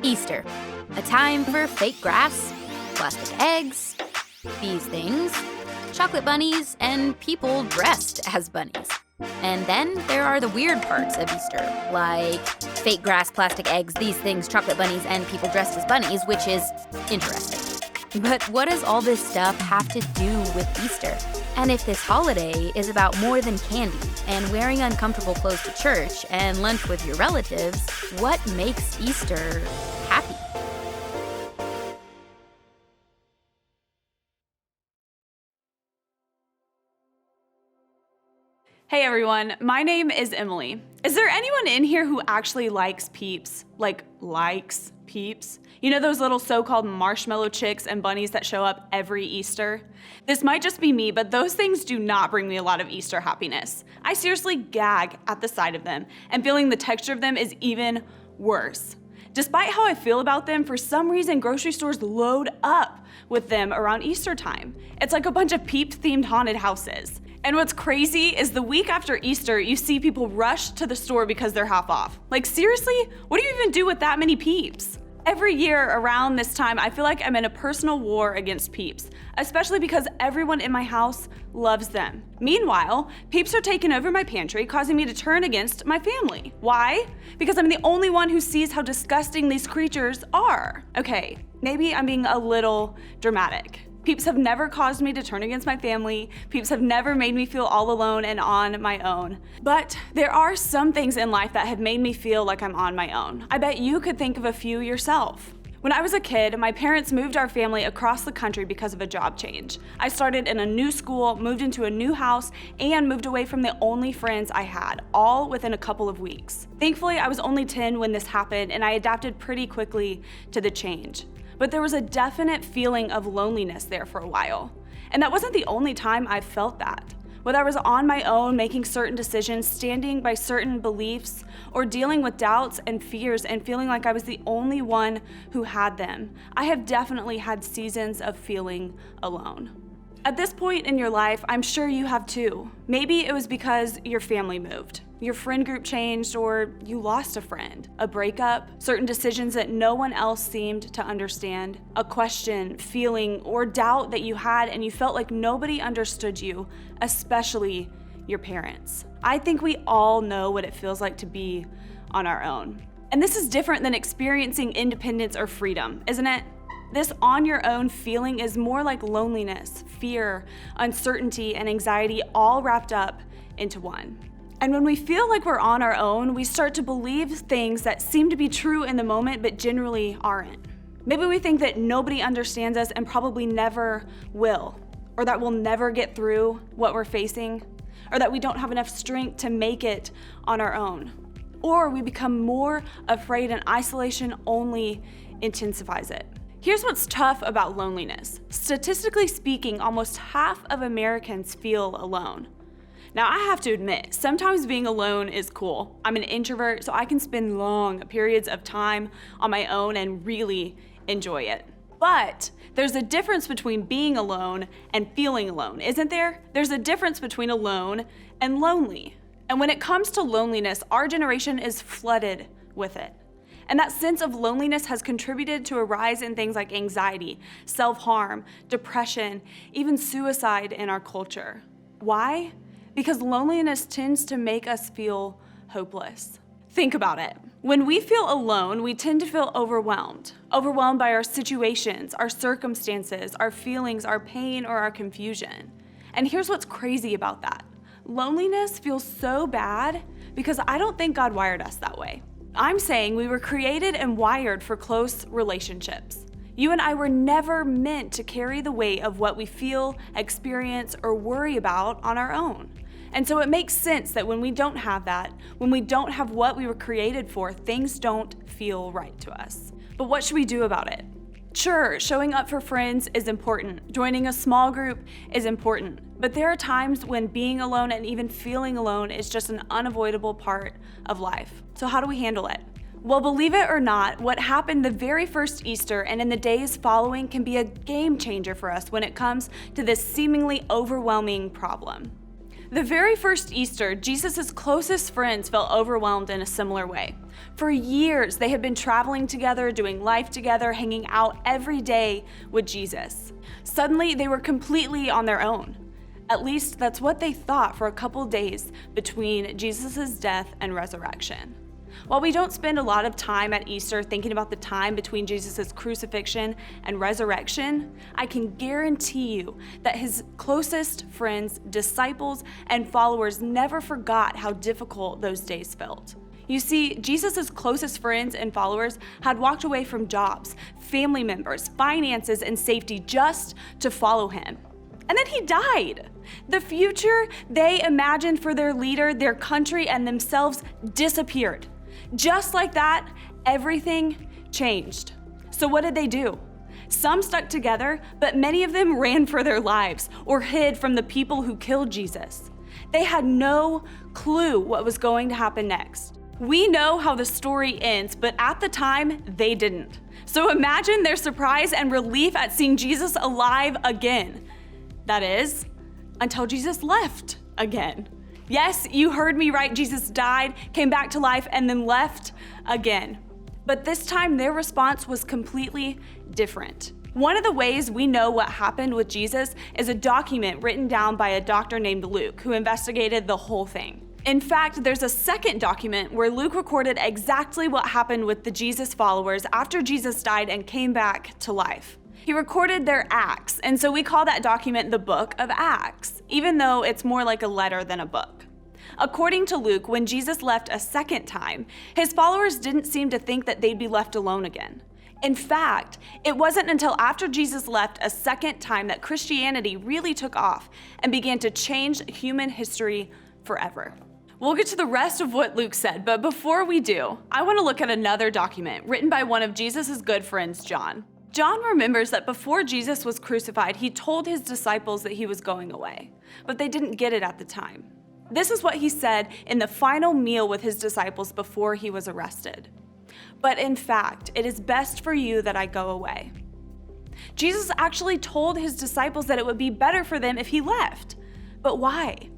Easter, a time for fake grass, plastic eggs, these things, chocolate bunnies, and people dressed as bunnies. And then there are the weird parts of Easter, like fake grass, plastic eggs, these things, chocolate bunnies, and people dressed as bunnies, which is interesting. But what does all this stuff have to do with Easter? And if this holiday is about more than candy and wearing uncomfortable clothes to church and lunch with your relatives, what makes Easter happy? Hey everyone, my name is Emily. Is there anyone in here who actually likes Peeps? Likes Peeps? You know those little so-called marshmallow chicks and bunnies that show up every Easter? This might just be me, but those things do not bring me a lot of Easter happiness. I seriously gag at the sight of them, and feeling the texture of them is even worse. Despite how I feel about them, for some reason grocery stores load up with them around Easter time. It's like a bunch of Peep-themed haunted houses. And what's crazy is the week after Easter, you see people rush to the store because they're half off. Seriously? What do you even do with that many Peeps? Every year around this time, I feel like I'm in a personal war against Peeps, especially because everyone in my house loves them. Meanwhile, Peeps are taking over my pantry, causing me to turn against my family. Why? Because I'm the only one who sees how disgusting these creatures are. Okay, maybe I'm being a little dramatic. Peeps have never caused me to turn against my family. Peeps have never made me feel all alone and on my own. But there are some things in life that have made me feel like I'm on my own. I bet you could think of a few yourself. When I was a kid, my parents moved our family across the country because of a job change. I started in a new school, moved into a new house, and moved away from the only friends I had, all within a couple of weeks. Thankfully, I was only 10 when this happened, and I adapted pretty quickly to the change. But there was a definite feeling of loneliness there for a while. And that wasn't the only time I felt that. Whether I was on my own, making certain decisions, standing by certain beliefs, or dealing with doubts and fears and feeling like I was the only one who had them, I have definitely had seasons of feeling alone. At this point in your life, I'm sure you have too. Maybe it was because your family moved, your friend group changed, or you lost a friend, a breakup, certain decisions that no one else seemed to understand, a question, feeling, or doubt that you had and you felt like nobody understood you, especially your parents. I think we all know what it feels like to be on our own. And this is different than experiencing independence or freedom, isn't it? This on your own feeling is more like loneliness, fear, uncertainty, and anxiety all wrapped up into one. And when we feel like we're on our own, we start to believe things that seem to be true in the moment but generally aren't. Maybe we think that nobody understands us and probably never will, or that we'll never get through what we're facing, or that we don't have enough strength to make it on our own. Or we become more afraid and isolation only intensifies it. Here's what's tough about loneliness. Statistically speaking, almost half of Americans feel alone. Now, I have to admit, sometimes being alone is cool. I'm an introvert, so I can spend long periods of time on my own and really enjoy it. But there's a difference between being alone and feeling alone, isn't there? There's a difference between alone and lonely. And when it comes to loneliness, our generation is flooded with it. And that sense of loneliness has contributed to a rise in things like anxiety, self-harm, depression, even suicide in our culture. Why? Because loneliness tends to make us feel hopeless. Think about it. When we feel alone, we tend to feel overwhelmed by our situations, our circumstances, our feelings, our pain, or our confusion. And here's what's crazy about that. Loneliness feels so bad because I don't think God wired us that way. I'm saying we were created and wired for close relationships. You and I were never meant to carry the weight of what we feel, experience, or worry about on our own. And so it makes sense that when we don't have that, when we don't have what we were created for, things don't feel right to us. But what should we do about it? Sure, showing up for friends is important. Joining a small group is important. But there are times when being alone and even feeling alone is just an unavoidable part of life. So how do we handle it? Well, believe it or not, what happened the very first Easter and in the days following can be a game changer for us when it comes to this seemingly overwhelming problem. The very first Easter, Jesus' closest friends felt overwhelmed in a similar way. For years, they had been traveling together, doing life together, hanging out every day with Jesus. Suddenly, they were completely on their own. At least that's what they thought for a couple days between Jesus' death and resurrection. While we don't spend a lot of time at Easter thinking about the time between Jesus' crucifixion and resurrection, I can guarantee you that his closest friends, disciples, and followers never forgot how difficult those days felt. You see, Jesus' closest friends and followers had walked away from jobs, family members, finances, and safety just to follow him. And then he died. The future they imagined for their leader, their country, and themselves disappeared. Just like that, everything changed. So what did they do? Some stuck together, but many of them ran for their lives or hid from the people who killed Jesus. They had no clue what was going to happen next. We know how the story ends, but at the time, they didn't. So imagine their surprise and relief at seeing Jesus alive again. That is, until Jesus left again. Yes, you heard me right. Jesus died, came back to life, and then left again. But this time, their response was completely different. One of the ways we know what happened with Jesus is a document written down by a doctor named Luke, who investigated the whole thing. In fact, there's a second document where Luke recorded exactly what happened with the Jesus followers after Jesus died and came back to life. He recorded their acts, and so we call that document the Book of Acts, even though it's more like a letter than a book. According to Luke, when Jesus left a second time, his followers didn't seem to think that they'd be left alone again. In fact, it wasn't until after Jesus left a second time that Christianity really took off and began to change human history forever. We'll get to the rest of what Luke said, but before we do, I want to look at another document written by one of Jesus' good friends, John. John remembers that before Jesus was crucified, he told his disciples that he was going away, but they didn't get it at the time. This is what he said in the final meal with his disciples before he was arrested. But in fact, it is best for you that I go away. Jesus actually told his disciples that it would be better for them if he left. But why?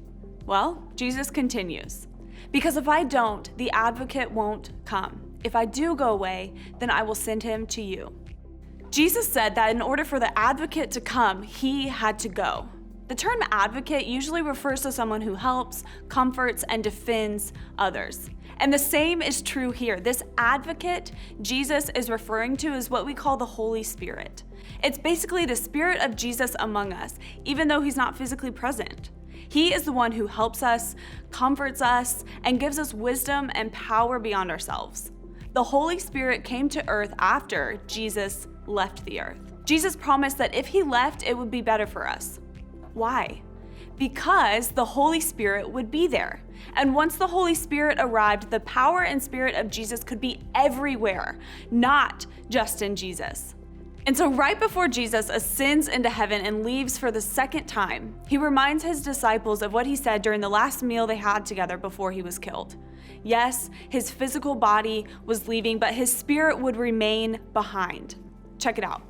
Well, Jesus continues, because if I don't, the advocate won't come. If I do go away, then I will send him to you. Jesus said that in order for the advocate to come, he had to go. The term advocate usually refers to someone who helps, comforts, and defends others. And the same is true here. This advocate Jesus is referring to is what we call the Holy Spirit. It's basically the Spirit of Jesus among us, even though he's not physically present. He is the one who helps us, comforts us, and gives us wisdom and power beyond ourselves. The Holy Spirit came to earth after Jesus left the earth. Jesus promised that if he left, it would be better for us. Why? Because the Holy Spirit would be there. And once the Holy Spirit arrived, the power and spirit of Jesus could be everywhere, not just in Jesus. And so right before Jesus ascends into heaven and leaves for the second time, he reminds his disciples of what he said during the last meal they had together before he was killed. Yes, his physical body was leaving, but his spirit would remain behind. Check it out.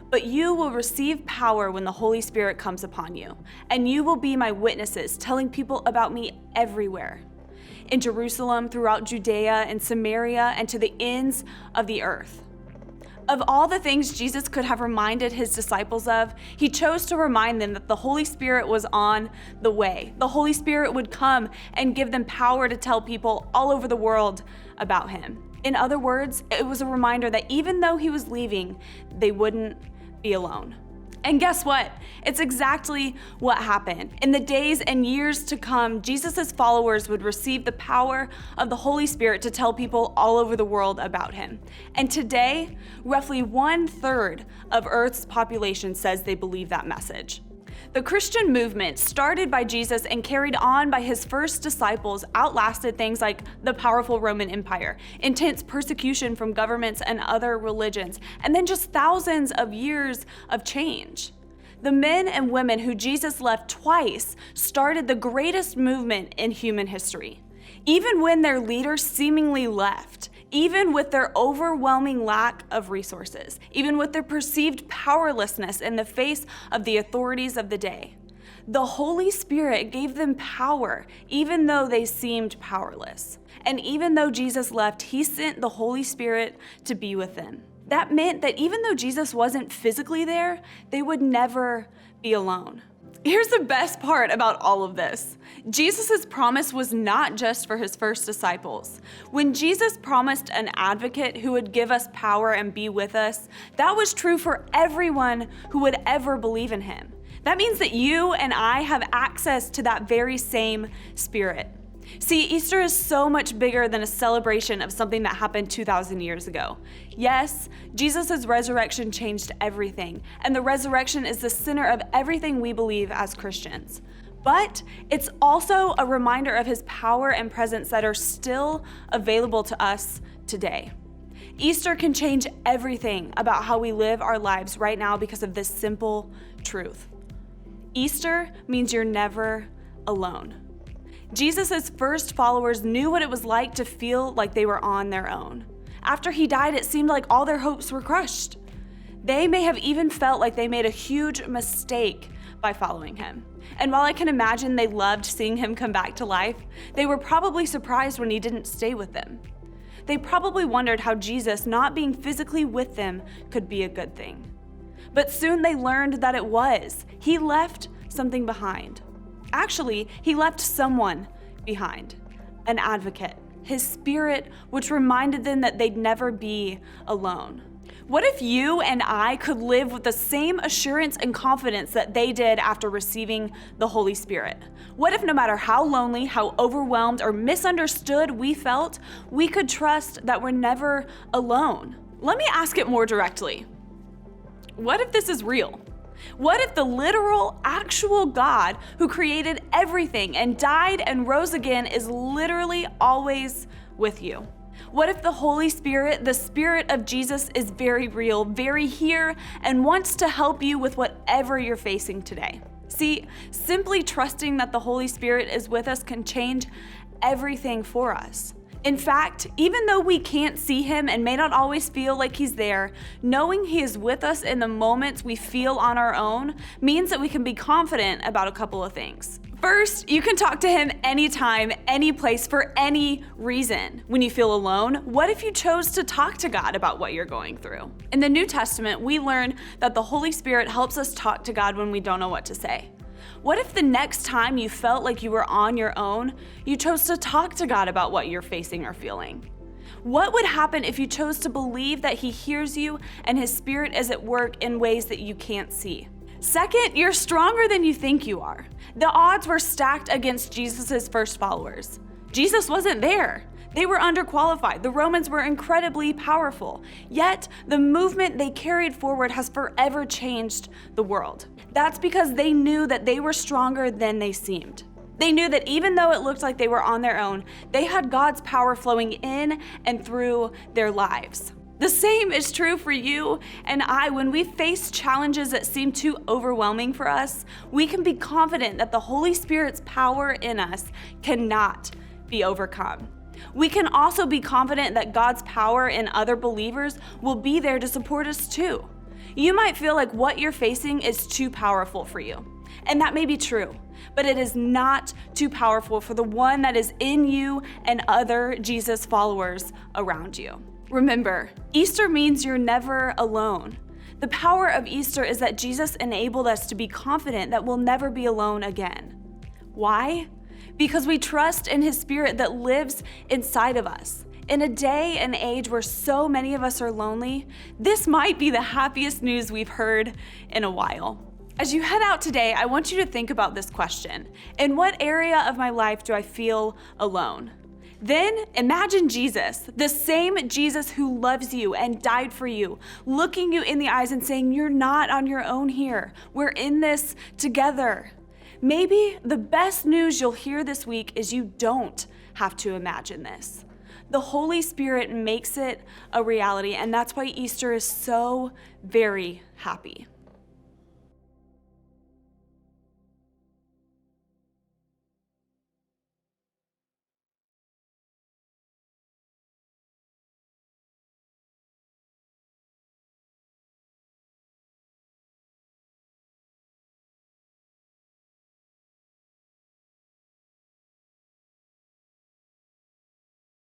But you will receive power when the Holy Spirit comes upon you, and you will be my witnesses, telling people about me everywhere. In Jerusalem, throughout Judea and Samaria, and to the ends of the earth. Of all the things Jesus could have reminded his disciples of, he chose to remind them that the Holy Spirit was on the way. The Holy Spirit would come and give them power to tell people all over the world about him. In other words, it was a reminder that even though he was leaving, they wouldn't be alone. And guess what? It's exactly what happened. In the days and years to come, Jesus' followers would receive the power of the Holy Spirit to tell people all over the world about him. And today, roughly 1/3 of Earth's population says they believe that message. The Christian movement, started by Jesus and carried on by his first disciples, outlasted things like the powerful Roman Empire, intense persecution from governments and other religions, and then just thousands of years of change. The men and women who Jesus left twice started the greatest movement in human history. Even when their leaders seemingly left, even with their overwhelming lack of resources, even with their perceived powerlessness in the face of the authorities of the day, The Holy Spirit gave them power, even though they seemed powerless. And even though Jesus left, he sent the Holy Spirit to be with them. That meant that even though Jesus wasn't physically there, they would never be alone. Here's the best part about all of this. Jesus' promise was not just for his first disciples. When Jesus promised an advocate who would give us power and be with us, that was true for everyone who would ever believe in him. That means that you and I have access to that very same Spirit. See, Easter is so much bigger than a celebration of something that happened 2,000 years ago. Yes, Jesus' resurrection changed everything, and the resurrection is the center of everything we believe as Christians. But it's also a reminder of his power and presence that are still available to us today. Easter can change everything about how we live our lives right now because of this simple truth. Easter means you're never alone. Jesus' first followers knew what it was like to feel like they were on their own. After he died, it seemed like all their hopes were crushed. They may have even felt like they made a huge mistake by following him. And while I can imagine they loved seeing him come back to life, they were probably surprised when he didn't stay with them. They probably wondered how Jesus not being physically with them could be a good thing. But soon they learned that it was. He left something behind. Actually, he left someone behind, an advocate, his Spirit, which reminded them that they'd never be alone. What if you and I could live with the same assurance and confidence that they did after receiving the Holy Spirit? What if no matter how lonely, how overwhelmed, or misunderstood we felt, we could trust that we're never alone? Let me ask it more directly. What if this is real? What if the literal, actual God who created everything and died and rose again is literally always with you? What if the Holy Spirit, the Spirit of Jesus, is very real, very here, and wants to help you with whatever you're facing today? See, simply trusting that the Holy Spirit is with us can change everything for us. In fact, even though we can't see him and may not always feel like he's there, knowing he is with us in the moments we feel on our own means that we can be confident about a couple of things. First, you can talk to him anytime, any place, for any reason. When you feel alone, what if you chose to talk to God about what you're going through? In the New Testament, we learn that the Holy Spirit helps us talk to God when we don't know what to say. What if the next time you felt like you were on your own, you chose to talk to God about what you're facing or feeling? What would happen if you chose to believe that he hears you and his Spirit is at work in ways that you can't see? Second, you're stronger than you think you are. The odds were stacked against Jesus' first followers. Jesus wasn't there. They were underqualified. The Romans were incredibly powerful. Yet, the movement they carried forward has forever changed the world. That's because they knew that they were stronger than they seemed. They knew that even though it looked like they were on their own, they had God's power flowing in and through their lives. The same is true for you and I. When we face challenges that seem too overwhelming for us, we can be confident that the Holy Spirit's power in us cannot be overcome. We can also be confident that God's power in other believers will be there to support us too. You might feel like what you're facing is too powerful for you, and that may be true, but it is not too powerful for the one that is in you and other Jesus followers around you. Remember, Easter means you're never alone. The power of Easter is that Jesus enabled us to be confident that we'll never be alone again. Why? Because we trust in his Spirit that lives inside of us. In a day and age where so many of us are lonely, this might be the happiest news we've heard in a while. As you head out today, I want you to think about this question. In what area of my life do I feel alone? Then imagine Jesus, the same Jesus who loves you and died for you, looking you in the eyes and saying, "You're not on your own here. We're in this together." Maybe the best news you'll hear this week is you don't have to imagine this. The Holy Spirit makes it a reality, and that's why Easter is so very happy.